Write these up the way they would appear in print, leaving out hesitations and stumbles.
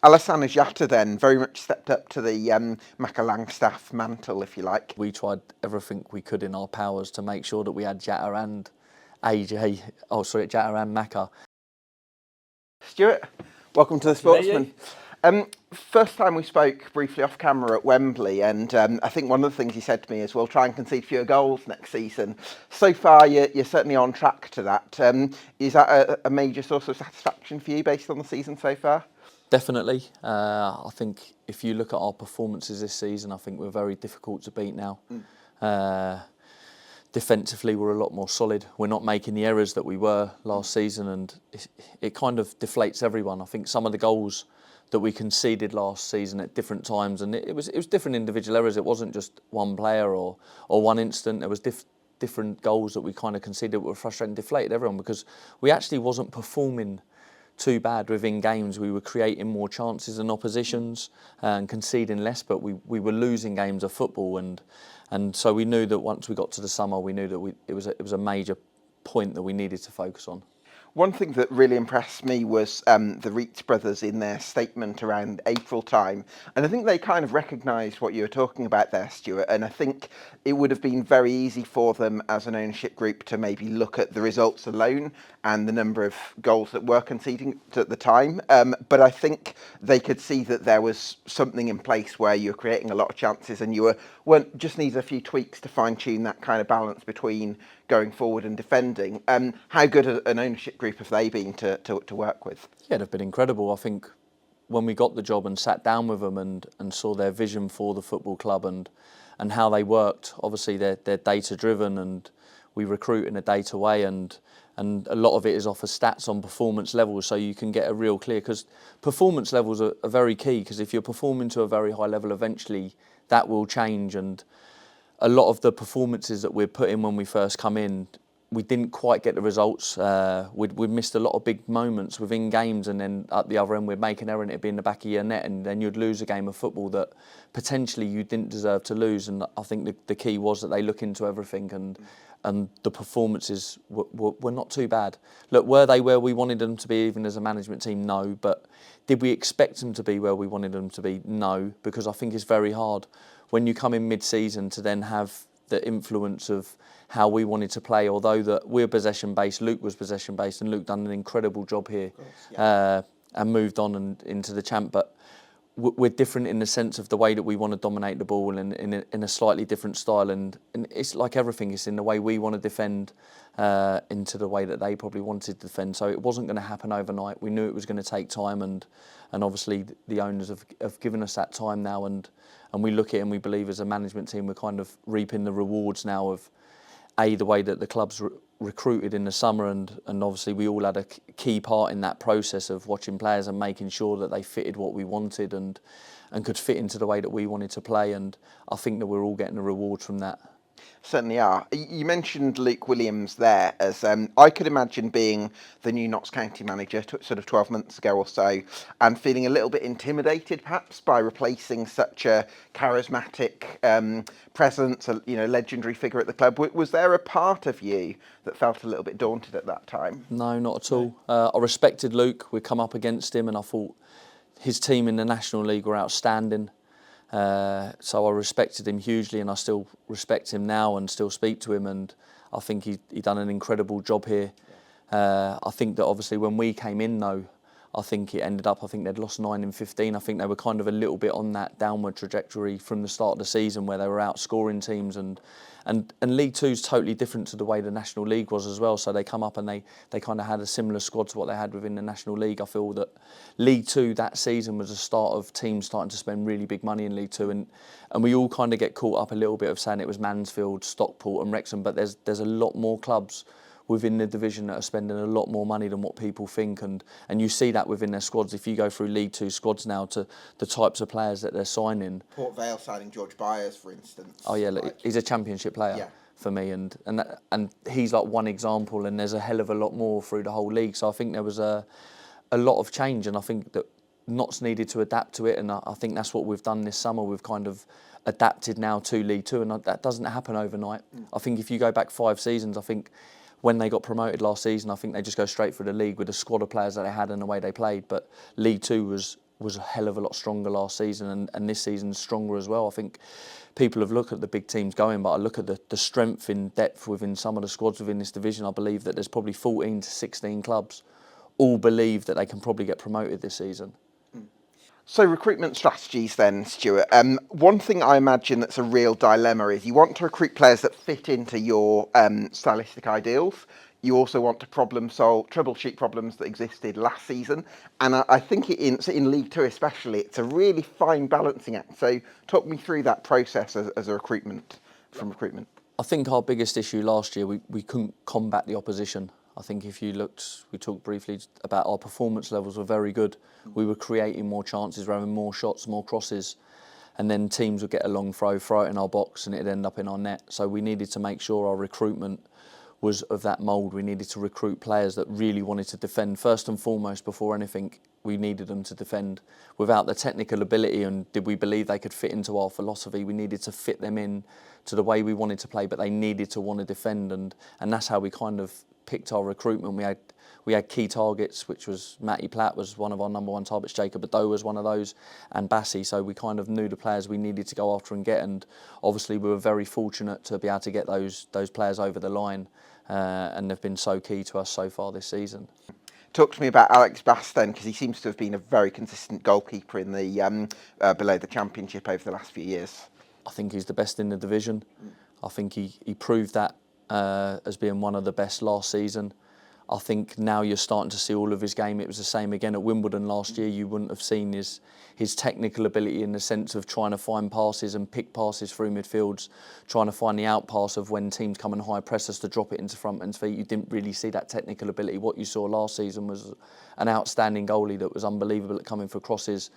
Alessandro Jatta then very much stepped up to the Langstaff mantle, if you like. We tried everything we could in our powers to make sure that we had Jatta and Jatta and Macca. Stuart, welcome to the Sportsman. First time we spoke briefly off camera at Wembley, and I think one of the things you said to me is we'll try and concede fewer goals next season. So far, you're certainly on track to that. Is that a major source of satisfaction for you based on the season so far? Definitely. I think if you look at our performances this season, I think we're very difficult to beat now. Defensively, we're a lot more solid. We're not making the errors that we were last season, and it kind of deflates everyone. I think some of the goals that we conceded last season at different times, and it was different individual errors. It wasn't just one player or one incident. There was different goals that we kind of conceded that were frustrating, deflated everyone, because we actually wasn't performing too bad within games. We were creating more chances than oppositions and conceding less, but we were losing games of football, and so we knew that once we got to the summer, we knew that it was a major point that we needed to focus on. One thing that really impressed me was the Reitz brothers in their statement around April time. And I think they kind of recognised what you were talking about there, Stuart. And I think it would have been very easy for them as an ownership group to maybe look at the results alone and the number of goals that were conceding at the time. But I think they could see that there was something in place where you were creating a lot of chances and you weren't just needed a few tweaks to fine tune that kind of balance between going forward and defending. How good an ownership group have they been to work with? Yeah, they've been incredible. I think when we got the job and sat down with them and saw their vision for the football club and how they worked, obviously they're data driven and we recruit in a data way, and a lot of it is off of stats on performance levels, so you can get a real clear, because performance levels are very key, because if you're performing to a very high level, eventually that will change. And a lot of the performances that we're put in when we first come in, we didn't quite get the results. We'd missed a lot of big moments within games, and then at the other end we'd make an error and it'd be in the back of your net, and then you'd lose a game of football that potentially you didn't deserve to lose. And I think the key was that they look into everything, and the performances were not too bad. Look, were they where we wanted them to be even as a management team? No. But did we expect them to be where we wanted them to be? No, because I think it's very hard when you come in mid-season to then have the influence of how we wanted to play. Although that we're possession-based, Luke was possession-based, and Luke done an incredible job here, and moved on and into the champ. But we're different in the sense of the way that we want to dominate the ball, and in a slightly different style. And it's like everything, it's in the way we want to defend into the way that they probably wanted to defend. So it wasn't going to happen overnight. We knew it was going to take time, and obviously the owners have given us that time now, and we look at it and we believe as a management team we're kind of reaping the rewards now of the way that the club's recruited in the summer, and obviously we all had a key part in that process of watching players and making sure that they fitted what we wanted and could fit into the way that we wanted to play, and I think that we're all getting the rewards from that. Certainly are. You mentioned Luke Williams there as I could imagine being the new Notts County manager sort of 12 months ago or so, and feeling a little bit intimidated perhaps by replacing such a charismatic presence, a legendary figure at the club. Was there a part of you that felt a little bit daunted at that time? No, not at all. I respected Luke. We'd come up against him and I thought his team in the National League were outstanding. So I respected him hugely, and I still respect him now and still speak to him, and I think he done an incredible job here. I think that obviously when we came in though, I think they'd lost 9 in 15. I think they were kind of a little bit on that downward trajectory from the start of the season where they were outscoring teams, and League Two is totally different to the way the National League was as well. So they come up and they kind of had a similar squad to what they had within the National League. I feel that League Two that season was the start of teams starting to spend really big money in League Two, and we all kind of get caught up a little bit of saying it was Mansfield, Stockport and Wrexham, but there's a lot more clubs within the division that are spending a lot more money than what people think, and you see that within their squads. If you go through League Two squads now to the types of players that they're signing. Port Vale signing George Byers, for instance. Oh yeah, he's a championship player for me, and he's like one example, and there's a hell of a lot more through the whole league. So I think there was a lot of change, and I think that Notts needed to adapt to it, and I think that's what we've done this summer. We've kind of adapted now to League Two, and that doesn't happen overnight. I think if you go back 5 seasons, I think when they got promoted last season, I think they just go straight for the league with the squad of players that they had and the way they played. But League Two was was a hell of a lot stronger last season, and this season's stronger as well. I think people have looked at the big teams going, but I look at the strength in depth within some of the squads within this division. I believe that there's probably 14 to 16 clubs all believe that they can probably get promoted this season. So recruitment strategies then, Stuart. One thing I imagine that's a real dilemma is you want to recruit players that fit into your stylistic ideals. You also want to troubleshoot problems that existed last season. And I think in League Two especially, it's a really fine balancing act. So talk me through that process as a recruitment. I think our biggest issue last year, we couldn't combat the opposition. I think if you looked, we talked briefly about our performance levels were very good. We were creating more chances, having more shots, more crosses, and then teams would get a long throw it in our box and it'd end up in our net. So we needed to make sure our recruitment was of that mould. We needed to recruit players that really wanted to defend. First and foremost, before anything, we needed them to defend. Without the technical ability, and did we believe they could fit into our philosophy, we needed to fit them in to the way we wanted to play, but they needed to want to defend, and that's how we kind of picked our recruitment. We had key targets, which was Matty Platt was one of our number one targets, Jacob Badeau was one of those, and Bassi. So we kind of knew the players we needed to go after and get, and obviously we were very fortunate to be able to get those players over the line, and they've been so key to us so far this season. Talk to me about Alex Bass then, because he seems to have been a very consistent goalkeeper in the below the Championship over the last few years. I think he's the best in the division. I think he proved that as being one of the best last season. I think now you're starting to see all of his game. It was the same again at Wimbledon last year. You wouldn't have seen his technical ability in the sense of trying to find passes and pick passes through midfields, trying to find the out pass of when teams come and high press us to drop it into front man's feet. You didn't really see that technical ability. What you saw last season was an outstanding goalie that was unbelievable at coming for crosses,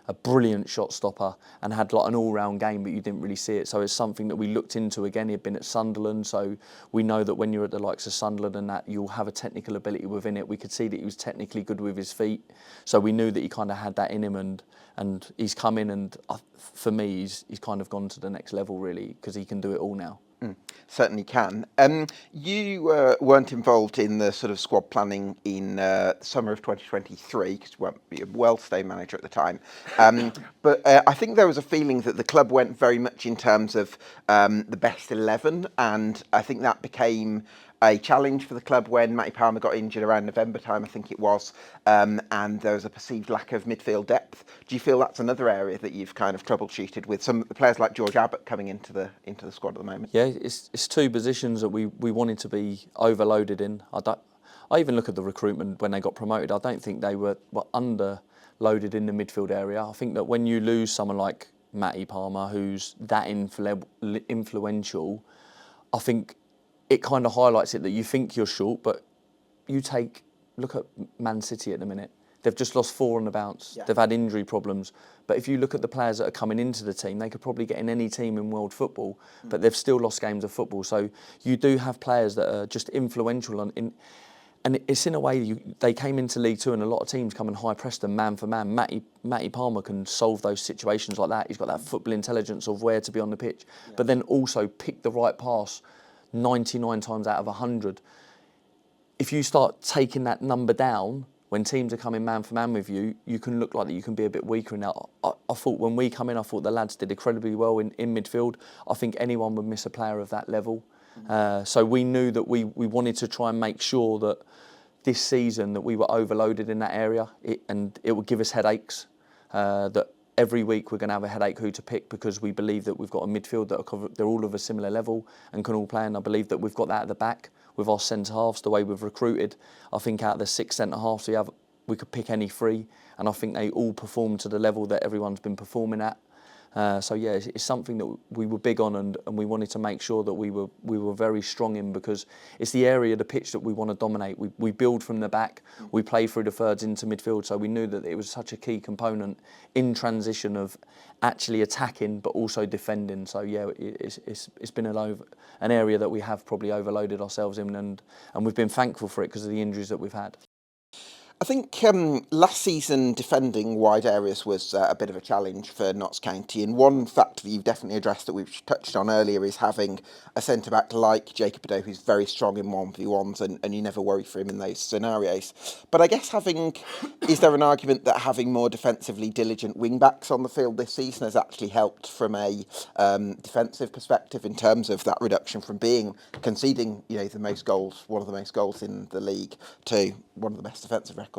a brilliant shot stopper, and had like an all-round game, but you didn't really see it. So it's something that we looked into again. He'd been at Sunderland, so we know that when you're at the likes of Sunderland and that, you'll have a technical ability within it. We could see that he was technically good with his feet, so we knew that he kind of had that in him, and he's come in, and for me, he's kind of gone to the next level really, because he can do it all now. Certainly can. You weren't involved in the sort of squad planning in the summer of 2023 because you weren't a Wealdstone manager at the time. But I think there was a feeling that the club went very much in terms of the best 11, and I think that became a challenge for the club when Matty Palmer got injured around November time, I think it was, and there was a perceived lack of midfield depth. Do you feel that's another area that you've kind of troubleshooted with some players like George Abbott coming into the squad at the moment? Yeah, it's two positions that we wanted to be overloaded in. I even look at the recruitment when they got promoted. I don't think they were underloaded in the midfield area. I think that when you lose someone like Matty Palmer, who's that influential, I think it kind of highlights it that you think you're short, but look at Man City at the minute. They've just lost 4 on the bounce. Yeah. They've had injury problems. But if you look at the players that are coming into the team, they could probably get in any team in world football, but they've still lost games of football. So you do have players that are just influential. And it's in a way, they came into League Two and a lot of teams come and high press them man for man. Matty Palmer can solve those situations like that. He's got that football intelligence of where to be on the pitch, but then also pick the right pass 99 times out of 100. If you start taking that number down, when teams are coming man for man with you, you can look like that you can be a bit weaker in that. I thought when we come in, I thought the lads did incredibly well in midfield. I think anyone would miss a player of that level. So we knew that we wanted to try and make sure that this season that we were overloaded in that area, and it would give us headaches. That every week we're going to have a headache who to pick, because we believe that we've got a midfield that they're all of a similar level and can all play, and I believe that we've got that at the back with our centre halves, the way we've recruited. I think out of the 6 centre halves we could pick any 3, and I think they all perform to the level that everyone's been performing at. So yeah, it's something that we were big on, and we wanted to make sure that we were very strong in, because it's the area of the pitch that we want to dominate. We build from the back, we play through the thirds into midfield, so we knew that it was such a key component in transition of actually attacking but also defending. So yeah, it's been an area that we have probably overloaded ourselves in, and we've been thankful for it because of the injuries that we've had. I think last season defending wide areas was a bit of a challenge for Notts County, and one factor that you've definitely addressed that we've touched on earlier is having a centre-back like Jacob Bideau who's very strong in 1v1s, and you never worry for him in those scenarios. But I guess is there an argument that having more defensively diligent wing-backs on the field this season has actually helped from a defensive perspective in terms of that reduction from conceding, the most goals, one of the most goals in the league, to one of the best defensive records?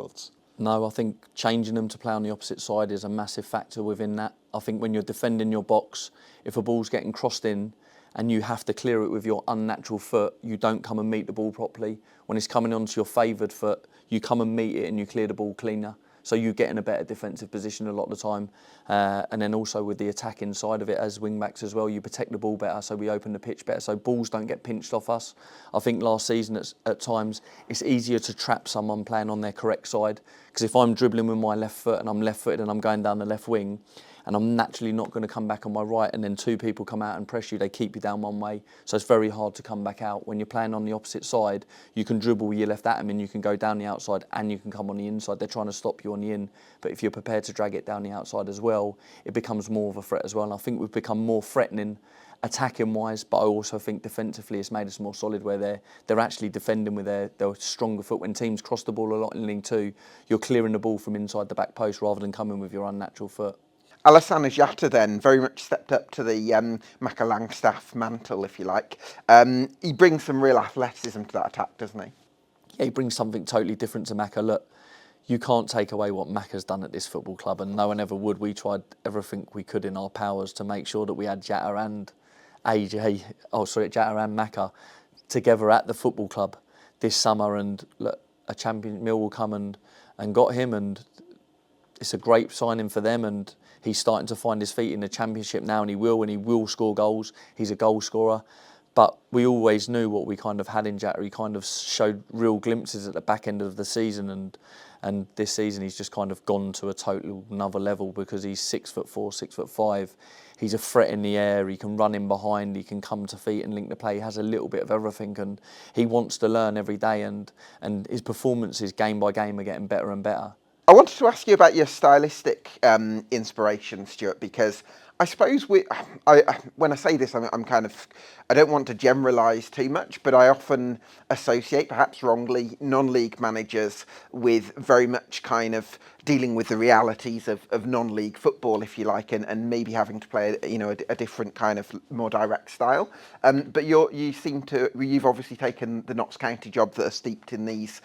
No, I think changing them to play on the opposite side is a massive factor within that. I think when you're defending your box, if a ball's getting crossed in and you have to clear it with your unnatural foot, you don't come and meet the ball properly. When it's coming onto your favoured foot, you come and meet it and you clear the ball cleaner. So you get in a better defensive position a lot of the time. And then also with the attacking side of it as wing-backs as well, you protect the ball better, so we open the pitch better, so balls don't get pinched off us. I think last season at times it's easier to trap someone playing on their correct side, because if I'm dribbling with my left foot and I'm left-footed and I'm going down the left wing, and I'm naturally not going to come back on my right, and then two people come out and press you, they keep you down one way. So it's very hard to come back out. When you're playing on the opposite side, you can dribble with your left at them and you can go down the outside and you can come on the inside. They're trying to stop you on the in. But if you're prepared to drag it down the outside as well, it becomes more of a threat as well. And I think we've become more threatening attacking wise, but I also think defensively it's made us more solid, where they're actually defending with their stronger foot. When teams cross the ball a lot in League Two, you're clearing the ball from inside the back post rather than coming with your unnatural foot. Alassane Jatta then very much stepped up to the Macca Langstaff mantle, if you like. He brings some real athleticism to that attack, doesn't he? Yeah, he brings something totally different to Macca. Look, you can't take away what Macca's done at this football club, and no one ever would. We tried everything we could in our powers to make sure that we had Jatta and Macca together at the football club this summer. And look, a champion Mill come and got him, and it's a great signing for them, and he's starting to find his feet in the Championship now, and he will score goals. He's a goal scorer. But we always knew what we kind of had in Jatta. He kind of showed real glimpses at the back end of the season, and this season he's just kind of gone to a total another level, because he's 6'4", 6'5". He's a threat in the air. He can run in behind. He can come to feet and link the play. He has a little bit of everything, and he wants to learn every day. And his performances game by game are getting better and better. I wanted to ask you about your stylistic inspiration, Stuart, because I suppose when I say this, I'm kind of, I don't want to generalise too much, but I often associate, perhaps wrongly, non-league managers with very much kind of dealing with the realities of non-league football, if you like, and maybe having to play, a different kind of more direct style. But you've obviously taken the Notts County job that are steeped in these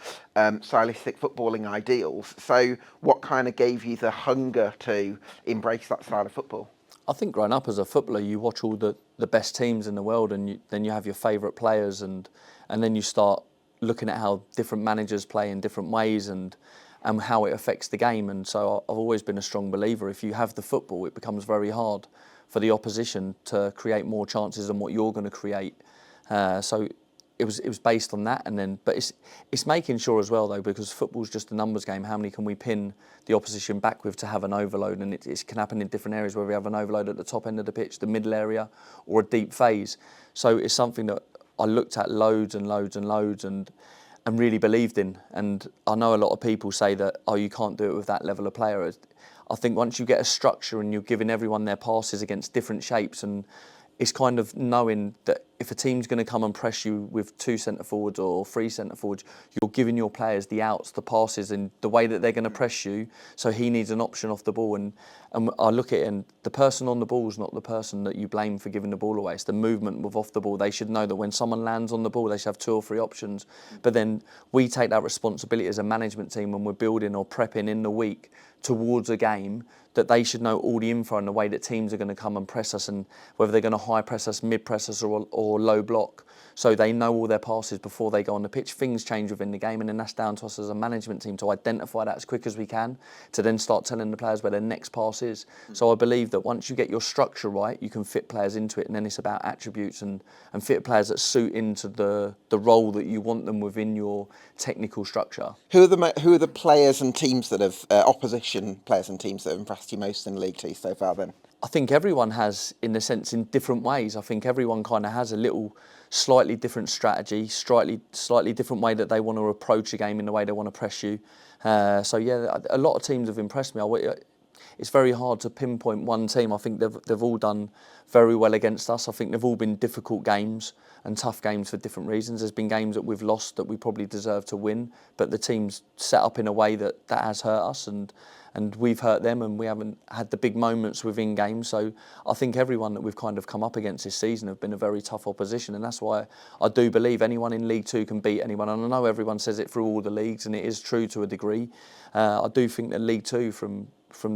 stylistic footballing ideals. So what kind of gave you the hunger to embrace that style of football? I think growing up as a footballer, you watch all the best teams in the world, and then you have your favourite players, and then you start looking at how different managers play in different ways, and how it affects the game. And so I've always been a strong believer. If you have the football, it becomes very hard for the opposition to create more chances than what you're going to create. So it was based on that, but it's making sure as well though, because football's just a numbers game. How many can we pin the opposition back with to have an overload? And it can happen in different areas, where we have an overload at the top end of the pitch, the middle area, or a deep phase. So it's something that I looked at loads and really believed in. And I know a lot of people say that, you can't do it with that level of player. I think once you get a structure and you're giving everyone their passes against different shapes, and it's kind of knowing that if a team's going to come and press you with 2 centre forwards or 3 centre forwards, you're giving your players the outs, the passes, and the way that they're going to press you. So he needs an option off the ball, and I look at it, and the person on the ball is not the person that you blame for giving the ball away. It's the movement with off the ball. They should know that when someone lands on the ball, they should have 2 or 3 options. But then we take that responsibility as a management team when we're building or prepping in the week towards a game, that they should know all the info and the way that teams are going to come and press us, and whether they're going to high press us, mid press us, or low block. So they know all their passes before they go on the pitch. Things change within the game, and then that's down to us as a management team to identify that as quick as we can, to then start telling the players where their next pass is. So I believe that once you get your structure right, you can fit players into it, and then it's about attributes and fit players that suit into the role that you want them within your technical structure. Who are the players and teams that have opposition players and teams that have impressed you most in League Two so far then? I think everyone has, in a sense, in different ways. I think everyone kind of has a little slightly different strategy, slightly different way that they want to approach a game in the way they want to press you. So yeah, a lot of teams have impressed me. It's very hard to pinpoint one team. I think they've all done very well against us. I think they've all been difficult games and tough games for different reasons. There's been games that we've lost that we probably deserve to win, but the team's set up in a way that has hurt us, and we've hurt them, and we haven't had the big moments within games. So I think everyone that we've kind of come up against this season have been a very tough opposition, and that's why I do believe anyone in League Two can beat anyone. And I know everyone says it through all the leagues, and it is true to a degree. I do think that League Two, from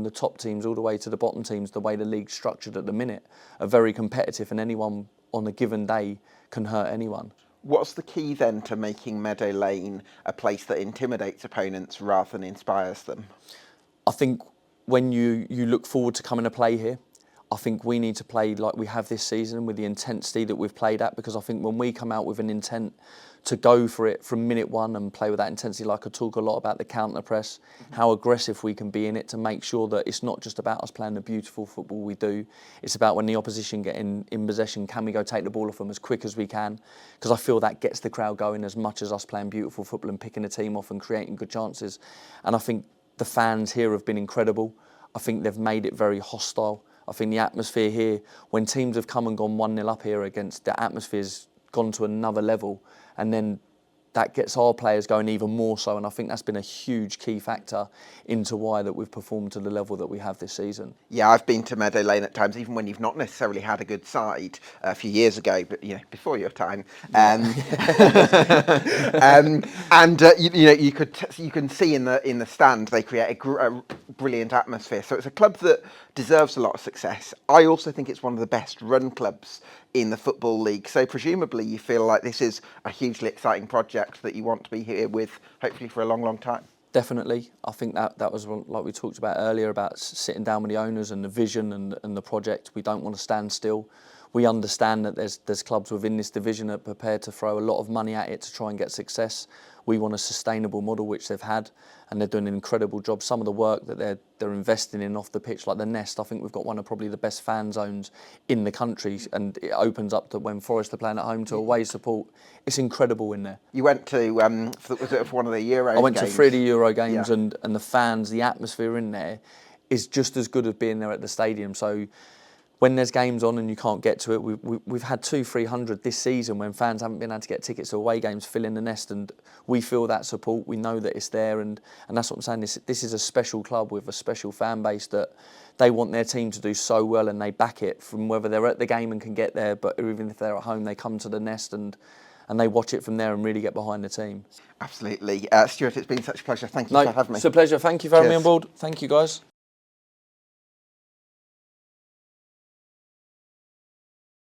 the top teams all the way to the bottom teams, the way the league's structured at the minute, are very competitive, and anyone on a given day can hurt anyone. What's the key then to making Meadow Lane a place that intimidates opponents rather than inspires them? I think when you look forward to coming to play here, I think we need to play like we have this season, with the intensity that we've played at, because I think when we come out with an intent to go for it from minute one and play with that intensity, like I talk a lot about the counter press, how aggressive we can be in it to make sure that it's not just about us playing the beautiful football we do, it's about when the opposition get in possession, can we go take the ball off them as quick as we can? Because I feel that gets the crowd going as much as us playing beautiful football and picking the team off and creating good chances. And I think the fans here have been incredible. I think they've made it very hostile. I think the atmosphere here, when teams have come and gone 1-0 up here against, the atmosphere's gone to another level, and then that gets our players going even more so, and I think that's been a huge key factor into why that we've performed to the level that we have this season. Yeah, I've been to Meadow Lane at times, even when you've not necessarily had a good side, a few years ago, but before your time. You can see in the stand they create a brilliant atmosphere. So it's a club that deserves a lot of success. I also think it's one of the best run clubs in the Football League. So presumably you feel like this is a hugely exciting project that you want to be here with, hopefully for a long, long time. Definitely. I think that was, like we talked about earlier, about sitting down with the owners and the vision and the project. We don't want to stand still. We understand that there's clubs within this division that are prepared to throw a lot of money at it to try and get success. We want a sustainable model, which they've had, and they're doing an incredible job. Some of the work that they're investing in off the pitch, like the Nest, I think we've got one of probably the best fan zones in the country, and it opens up to when Forest are playing at home to away support. It's incredible in there. You went to was it for one of the Euro games? I went to 3 of the Euro games, yeah. and the fans, the atmosphere in there is just as good as being there at the stadium. So when there's games on and you can't get to it, we've had 200-300 this season when fans haven't been able to get tickets to away games, fill in the Nest, and we feel that support. We know that it's there, and that's what I'm saying. This is a special club with a special fan base that they want their team to do so well, and they back it from whether they're at the game and can get there, but even if they're at home, they come to the Nest and they watch it from there and really get behind the team. Absolutely. Stuart, it's been such a pleasure. Thank you for having me. It's a pleasure. Thank you for having me on board. Thank you, guys.